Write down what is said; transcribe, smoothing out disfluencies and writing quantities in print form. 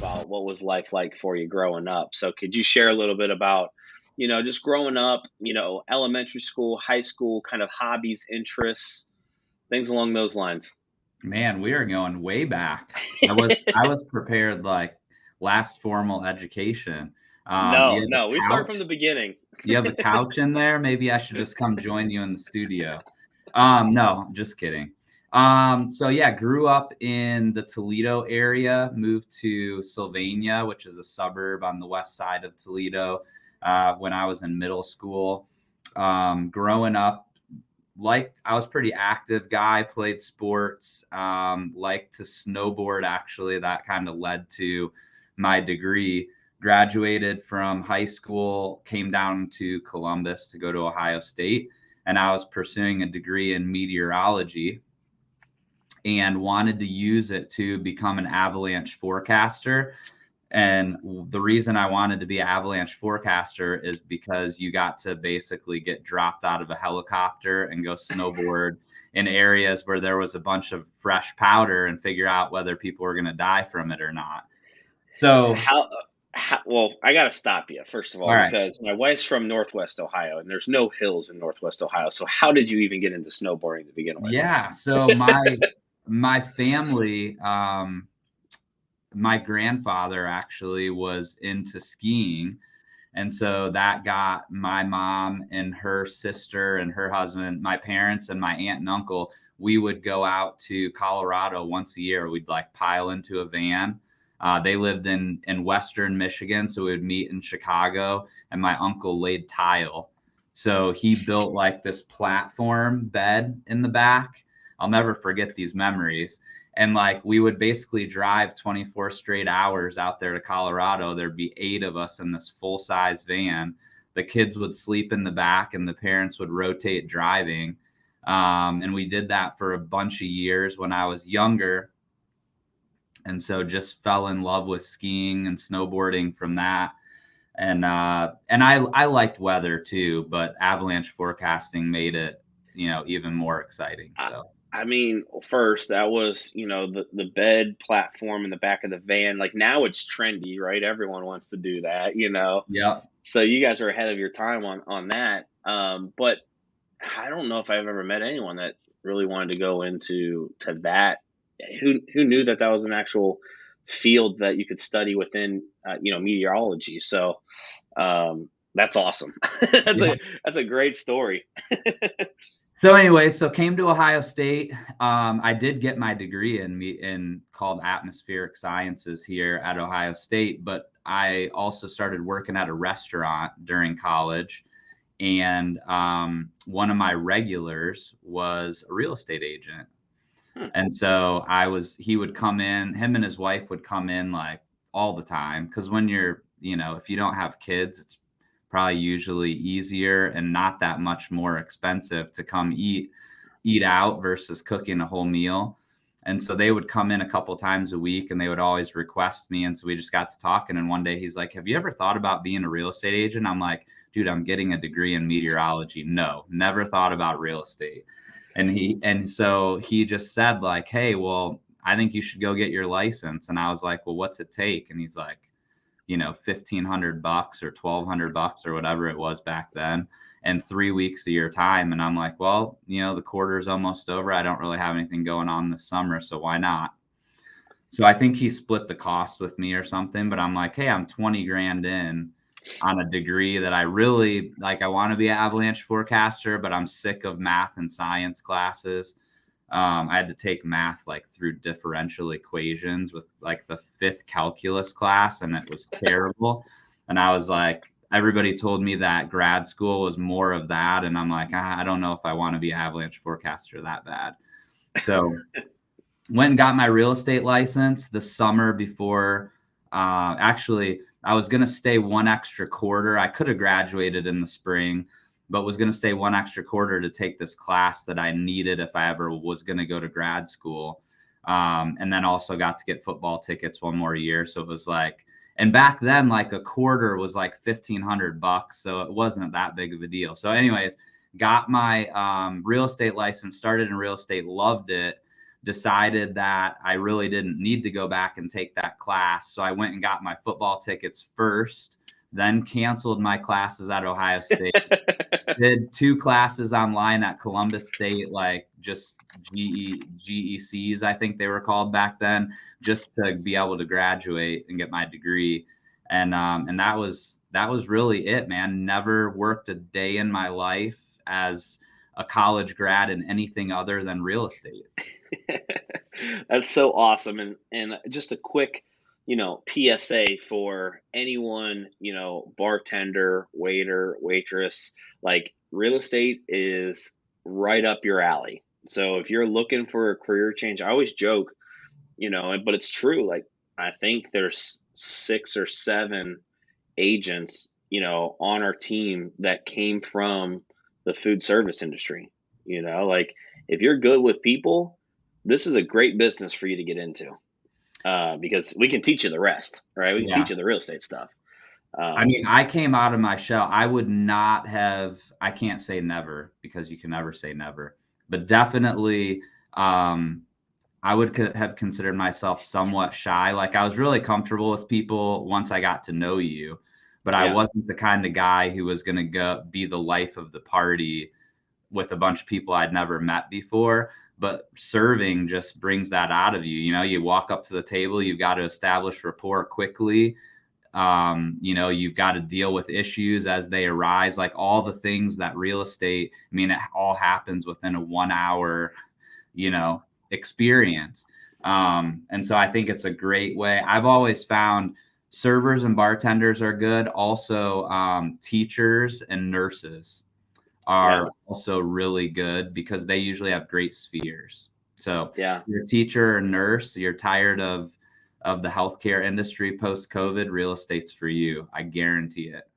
about what was life like for you growing up. So could you share a little bit about, just growing up, elementary school, high school, kind of hobbies, interests, things along those lines? Man, we are going way back. I was prepared like last formal education. No, You have no, we a start from couch? the beginning. You have a couch in there? Maybe I should just come join you in the studio. No, just kidding. So yeah, grew up in the Toledo area, moved to Sylvania, which is a suburb on the west side of Toledo, when I was in middle school. Growing up, I was pretty active guy, played sports, liked to snowboard. Actually, that kind of led to my degree. Graduated from high school, came down to Columbus to go to Ohio State, and I was pursuing a degree in meteorology and wanted to use it to become an avalanche forecaster. And the reason I wanted to be an avalanche forecaster is because you got to basically get dropped out of a helicopter and go snowboard in areas where there was a bunch of fresh powder and figure out whether people were going to die from it or not. So, Well, I got to stop you, first of all all, right. because my wife's from Northwest Ohio and there's no hills in Northwest Ohio. So how did you even get into snowboarding to begin with? Yeah. So my family, my grandfather actually was into skiing. And so that got my mom and her sister and her husband, my parents and my aunt and uncle. We would go out to Colorado once a year. We'd like pile into a van. They lived in Western Michigan, so we would meet in Chicago. And my uncle laid tile, so he built like this platform bed in the back. I'll never forget these memories. And like we would basically drive 24 straight hours out there to Colorado. There'd be 8 of us in this full size van. The kids would sleep in the back and the parents would rotate driving. And we did that for a bunch of years when I was younger. And so just fell in love with skiing and snowboarding from that. And I liked weather too, but avalanche forecasting made it, even more exciting. I, So I mean, first that was, the bed platform in the back of the van. Like now it's trendy, right? Everyone wants to do that. yeah. So you guys are ahead of your time on that. But I don't know if I've ever met anyone that really wanted to go into that. Who knew that that was an actual field that you could study within, meteorology. So that's awesome. That's a great story. So anyway, so came to Ohio State. I did get my degree in called atmospheric sciences here at Ohio State, but I also started working at a restaurant during college, and one of my regulars was a real estate agent. Hmm. And so he would come in, him and his wife would come in like all the time. Cause when if you don't have kids, it's probably usually easier and not that much more expensive to come eat out versus cooking a whole meal. And so they would come in a couple times a week and they would always request me. And so we just got to talking. And one day he's like, "Have you ever thought about being a real estate agent?" I'm like, "Dude, I'm getting a degree in meteorology. No, never thought about real estate." And so he just said like, "Hey, well, I think you should go get your license." And I was like, "Well, what's it take?" And he's like, $1,500 or $1,200 or whatever it was back then, and 3 weeks of your time. And I'm like, "Well, the quarter's almost over. I don't really have anything going on this summer, so why not?" So I think he split the cost with me or something, but I'm like, "Hey, I'm 20 grand in on a degree that I really like. I want to be an avalanche forecaster, but I'm sick of math and science classes." I had to take math like through differential equations with like the 5th calculus class, and it was terrible. And I was like, everybody told me that grad school was more of that. And I'm like, I don't know if I want to be an avalanche forecaster that bad. So went and got my real estate license the summer before. Actually, I was going to stay one extra quarter. I could have graduated in the spring, but was going to stay one extra quarter to take this class that I needed if I ever was going to go to grad school. And then also got to get football tickets one more year. So it was like, and back then, like a quarter was like $1,500. So it wasn't that big of a deal. So anyways, got my real estate license, started in real estate, loved it. decided that I really didn't need to go back and take that class. So I went and got my football tickets first, then canceled my classes at Ohio State, did 2 classes online at Columbus State, like just GECs, I think they were called back then, just to be able to graduate and get my degree. And that was really it, man. Never worked a day in my life as a college grad in anything other than real estate. That's so awesome. And just a quick, PSA for anyone, bartender, waiter, waitress, like real estate is right up your alley. So if you're looking for a career change, I always joke, but it's true. Like I think there's 6 or 7 agents, on our team that came from the food service industry. Like if you're good with people, this is a great business for you to get into, because we can teach you the rest, right? We can Yeah. teach you the real estate stuff. I mean, I came out of my shell. I would not have, I can't say never because you can never say never, but definitely, I would have considered myself somewhat shy. Like I was really comfortable with people once I got to know you, but I Yeah. wasn't the kind of guy who was going to go be the life of the party with a bunch of people I'd never met before. But serving just brings that out of you. You walk up to the table, you've got to establish rapport quickly. You've got to deal with issues as they arise, like all the things that real estate, I mean, it all happens within a 1 hour, experience. And so I think it's a great way. I've always found servers and bartenders are good. Also, teachers and nurses are also really good because they usually have great spheres. So Yeah. you're a teacher or nurse, you're tired of the healthcare industry post-COVID, real estate's for you. I guarantee it.